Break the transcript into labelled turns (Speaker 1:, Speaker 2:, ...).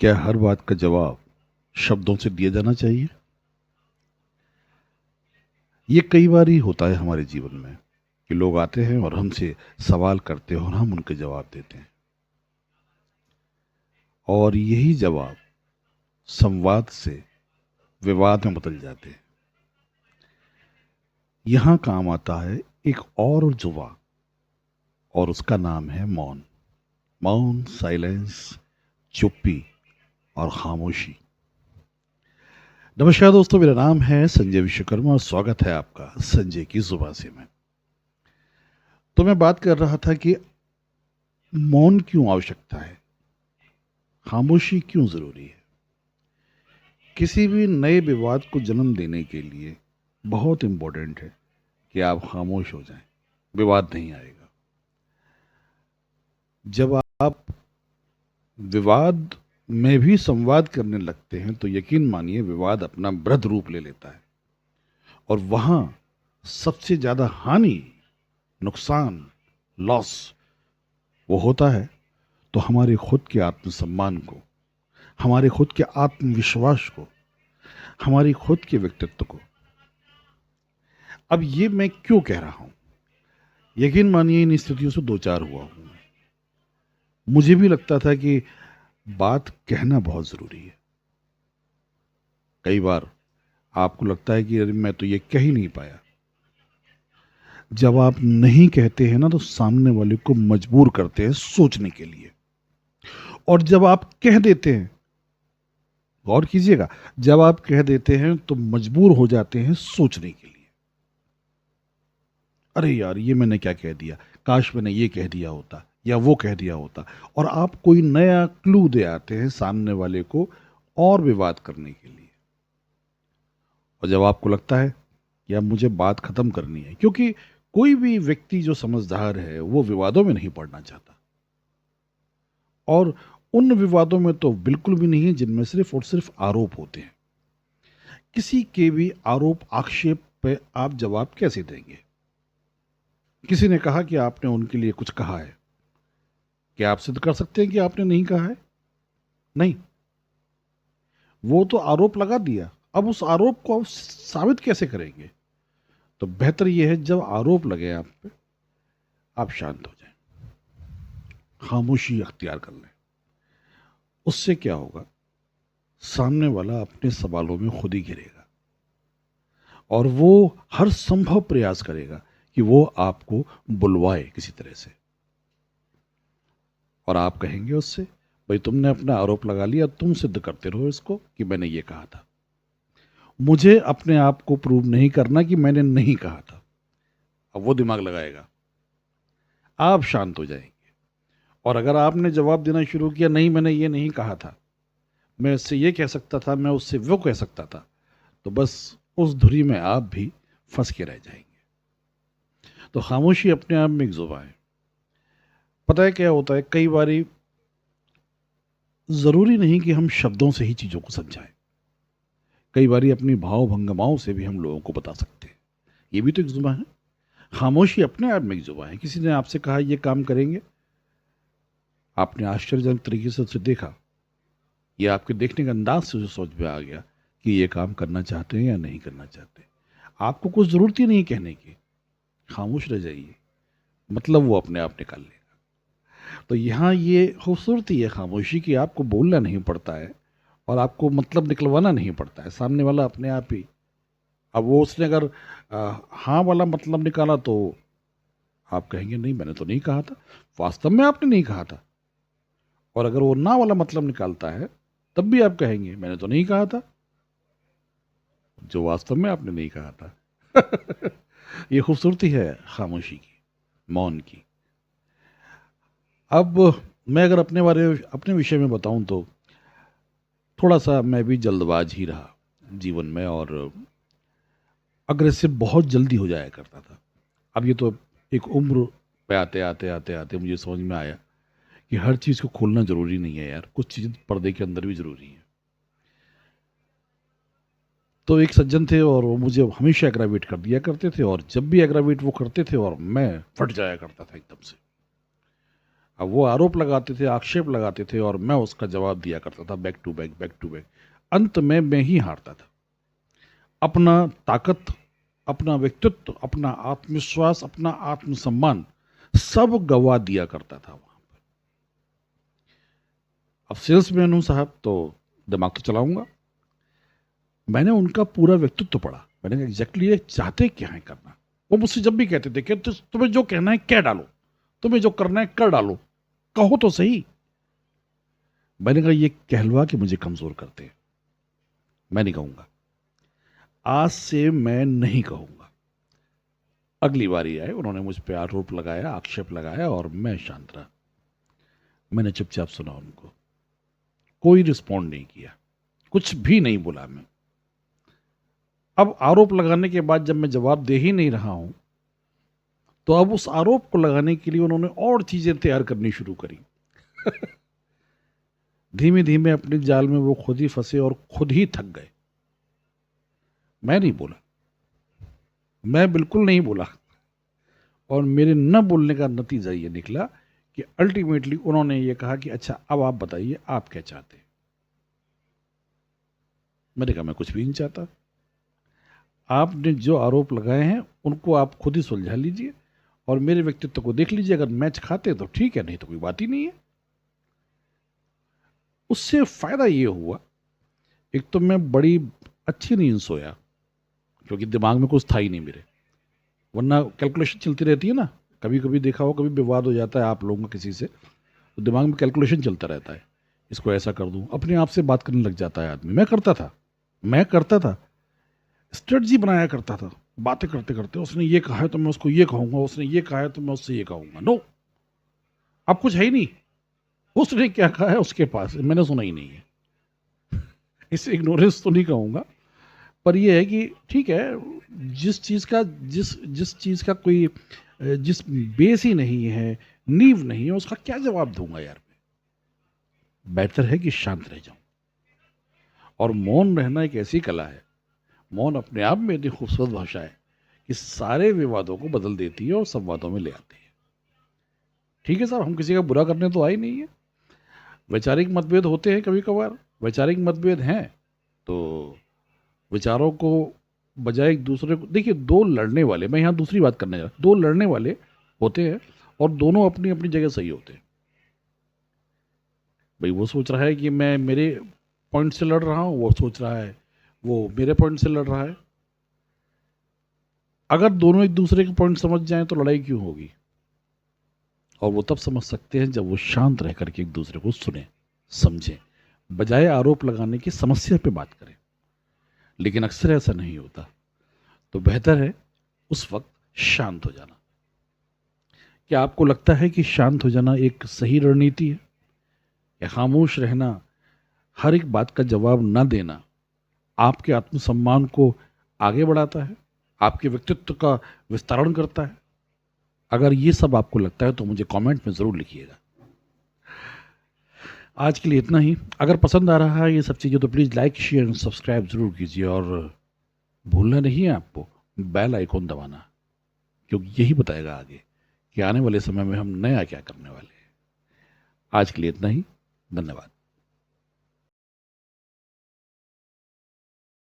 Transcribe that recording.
Speaker 1: क्या हर बात का जवाब शब्दों से दिया जाना चाहिए? ये कई बार ही होता है हमारे जीवन में कि लोग आते हैं और हमसे सवाल करते हैं और हम उनके जवाब देते हैं। और यही जवाब संवाद से विवाद में बदल जाते हैं। यहाँ काम आता है एक और जुबा, और उसका नाम है मौन। मौन, साइलेंस, चुप्पी और खामोशी। नमस्कार दोस्तों, मेरा नाम है संजय विश्वकर्मा और स्वागत है आपका संजय की जुबा से में। तो मैं बात कर रहा था कि मौन क्यों आवश्यकता है, खामोशी क्यों जरूरी है। किसी भी नए विवाद को जन्म देने के लिए बहुत इंपॉर्टेंट है कि आप खामोश हो जाएं, विवाद नहीं आएगा। जब आप विवाद में भी संवाद करने लगते हैं तो यकीन मानिए विवाद अपना वृहद रूप ले लेता है, और वहां सबसे ज्यादा हानि, नुकसान, लॉस वो होता है तो हमारे खुद के आत्मसम्मान को, हमारे खुद के आत्मविश्वास को, हमारी खुद के व्यक्तित्व को। अब ये मैं क्यों कह रहा हूं? यकीन मानिए इन स्थितियों से दो चार हुआ हूं। मुझे भी लगता था कि बात कहना बहुत जरूरी है। कई बार आपको लगता है कि अरे मैं तो ये कह ही नहीं पाया। जब आप नहीं कहते हैं ना तो सामने वाले को मजबूर करते हैं सोचने के लिए, और जब आप कह देते हैं, गौर कीजिएगा, जब आप कह देते हैं तो मजबूर हो जाते हैं सोचने के लिए। अरे यार ये मैंने क्या कह दिया, काश मैंने ये कह दिया होता या वो कह दिया होता। और आप कोई नया क्लू दे आते हैं सामने वाले को और विवाद करने के लिए। और जब आपको लगता है कि अब मुझे बात खत्म करनी है, क्योंकि कोई भी व्यक्ति जो समझदार है वो विवादों में नहीं पड़ना चाहता, और उन विवादों में तो बिल्कुल भी नहीं है जिनमें सिर्फ और सिर्फ आरोप होते हैं। किसी के भी आरोप आक्षेप पे आप जवाब कैसे देंगे? किसी ने कहा कि आपने उनके लिए कुछ कहा है, क्या आप सिद्ध कर सकते हैं कि आपने नहीं कहा है? नहीं। वो तो आरोप लगा दिया, अब उस आरोप को आप साबित कैसे करेंगे? तो बेहतर यह है जब आरोप लगे आप पे, आप शांत हो जाएं, खामोशी अख्तियार कर लें। उससे क्या होगा, सामने वाला अपने सवालों में खुद ही घिरेगा और वो हर संभव प्रयास करेगा कि वो आपको बुलवाए किसी तरह से। और आप कहेंगे उससे, भाई तुमने अपना आरोप लगा लिया, तुम सिद्ध करते रहो इसको कि मैंने ये कहा था। मुझे अपने आप को प्रूव नहीं करना कि मैंने नहीं कहा था। अब वो दिमाग लगाएगा, आप शांत हो जाएंगे। और अगर आपने जवाब देना शुरू किया, नहीं मैंने ये नहीं कहा था, मैं उससे ये कह सकता था, मैं उससे वो कह सकता था, तो बस उस धुरी में आप भी फंस के रह जाएंगे। तो खामोशी अपने आप में एक जुबान है। पता है क्या होता है, कई बारी जरूरी नहीं कि हम शब्दों से ही चीजों को समझाएं। कई बारी अपनी भाव भंगिमाओं से भी हम लोगों को बता सकते हैं। ये भी तो एक जुबान है। खामोशी अपने आप में एक जुबान है। किसी ने आपसे कहा ये काम करेंगे, आपने आश्चर्यजनक तरीके से उसे देखा, या आपके देखने के अंदाज से उसे समझ में आ गया कि ये काम करना चाहते हैं या नहीं करना चाहते। आपको कुछ जरूरत ही नहीं कहने की, खामोश रह जाइए, मतलब वो अपने आप निकाल लेगा। तो यहाँ ये खूबसूरती है खामोशी की, आपको बोलना नहीं पड़ता है और आपको मतलब निकलवाना नहीं पड़ता है, सामने वाला अपने आप ही। अब वो उसने अगर हाँ वाला मतलब निकाला तो आप कहेंगे नहीं मैंने तो नहीं कहा था, वास्तव में आपने नहीं कहा था। और अगर वो ना वाला मतलब निकालता है तब भी आप कहेंगे मैंने तो नहीं कहा था, जो वास्तव में आपने नहीं कहा था। ये खूबसूरती है खामोशी की, मौन की। अब मैं अगर अपने विषय में बताऊं तो थोड़ा सा मैं भी जल्दबाज ही रहा जीवन में, और अग्रेसिव बहुत जल्दी हो जाया करता था। अब ये तो एक उम्र पे आते आते आते आते मुझे समझ में आया कि हर चीज़ को खोलना ज़रूरी नहीं है यार, कुछ चीज़ पर्दे के अंदर भी ज़रूरी है। तो एक सज्जन थे और वो मुझे हमेशा एग्रावेट कर दिया करते थे, और जब भी एग्रावेट वो करते थे और मैं फट जाया करता था एकदम से। अब वो आरोप लगाते थे, आक्षेप लगाते थे और मैं उसका जवाब दिया करता था, back to back, back to back. अंत में मैं ही हारता था। अपना ताकत, अपना व्यक्तित्व, अपना आत्मविश्वास, अपना आत्मसम्मान सब गवा दिया करता था वहां पर। अब सेल्समैन हूं साहब, तो दिमाग तो चलाऊंगा। मैंने उनका पूरा व्यक्तित्व पढ़ा। मैंने कहा एग्जैक्टली ये चाहते क्या है करना। वो मुझसे जब भी कहते थे कि तुम्हें जो कहना है कह डालो, तुम्हें जो करना है कर डालो, कहो तो सही। मैंने कहा ये कहलवा के मुझे कमजोर करते हैं, मैं नहीं कहूंगा, आज से मैं नहीं कहूंगा। अगली बारी आए, उन्होंने मुझ पर आरोप लगाया, आक्षेप लगाया और मैं शांत रहा। मैंने चुपचाप सुना उनको, कोई रिस्पॉन्ड नहीं किया, कुछ भी नहीं बोला मैं। अब आरोप लगाने के बाद जब मैं जवाब दे ही नहीं रहा हूं, तो अब उस आरोप को लगाने के लिए उन्होंने और चीजें तैयार करनी शुरू करी। धीमे धीमे अपने जाल में वो खुद ही फंसे और खुद ही थक गए। मैं नहीं बोला, मैं बिल्कुल नहीं बोला। और मेरे न बोलने का नतीजा ये निकला कि अल्टीमेटली उन्होंने ये कहा कि अच्छा अब आप बताइए आप क्या चाहते हैं। मैंने कहा मैं कुछ भी नहीं चाहता, आपने जो आरोप लगाए हैं उनको आप खुद ही सुलझा लीजिए और मेरे व्यक्तित्व को देख लीजिए, अगर मैच खाते तो ठीक है, नहीं तो कोई बात ही नहीं है। उससे फायदा ये हुआ, एक तो मैं बड़ी अच्छी नींद सोया, क्योंकि दिमाग में कुछ था ही नहीं मेरे। वरना कैलकुलेशन चलती रहती है ना, कभी कभी देखा हो, कभी विवाद हो जाता है आप लोगों का किसी से, तो दिमाग में कैलकुलेशन चलता रहता है, इसको ऐसा कर दूं, अपने आप से बात करने लग जाता है आदमी। मैं करता था, स्ट्रेटजी बनाया करता था, बातें करते करते उसने ये कहा है तो मैं उसको ये कहूंगा, उसने ये कहा है तो मैं उससे ये कहूंगा। नो, अब कुछ है ही नहीं, उसने क्या कहा है उसके पास मैंने सुना ही नहीं है। इसे इग्नोरेंस तो नहीं कहूंगा, पर यह है कि ठीक है, जिस चीज का जिस चीज का कोई जिस बेस ही नहीं है, नींव नहीं है, उसका क्या जवाब दूंगा यार। बेहतर है कि शांत रह जाऊं। और मौन रहना एक ऐसी कला है, मौन अपने आप में इतनी खूबसूरत भाषा है कि सारे विवादों को बदल देती है और संवादों में ले आती है। ठीक है साहब, हम किसी का बुरा करने तो आए नहीं है। वैचारिक मतभेद होते हैं कभी कभार, वैचारिक मतभेद हैं तो विचारों को बजाय एक दूसरे को, देखिए दो लड़ने वाले, मैं यहाँ दूसरी बात करने जा रहा हूँ, दो लड़ने वाले होते हैं और दोनों अपनी अपनी जगह सही होते हैं। भाई वो सोच रहा है कि मैं मेरे पॉइंट से लड़ रहा हूँ, वो सोच रहा है वो मेरे पॉइंट से लड़ रहा है। अगर दोनों एक दूसरे के पॉइंट समझ जाएं तो लड़ाई क्यों होगी। और वो तब समझ सकते हैं जब वो शांत रह करके एक दूसरे को सुने, समझें, बजाय आरोप लगाने की समस्या पे बात करें। लेकिन अक्सर ऐसा नहीं होता, तो बेहतर है उस वक्त शांत हो जाना। क्या आपको लगता है कि शांत हो जाना एक सही रणनीति है, या खामोश रहना, हर एक बात का जवाब न देना आपके आत्मसम्मान को आगे बढ़ाता है, आपके व्यक्तित्व का विस्तारण करता है? अगर ये सब आपको लगता है तो मुझे कमेंट में ज़रूर लिखिएगा। आज के लिए इतना ही। अगर पसंद आ रहा है ये सब चीज़ें तो please like, share and subscribe ज़रूर कीजिए, और भूलना नहीं है आपको बेल आइकॉन दबाना, क्योंकि यही बताएगा आगे कि आने वाले समय में हम नया क्या करने वाले हैं। आज के लिए इतना ही, धन्यवाद।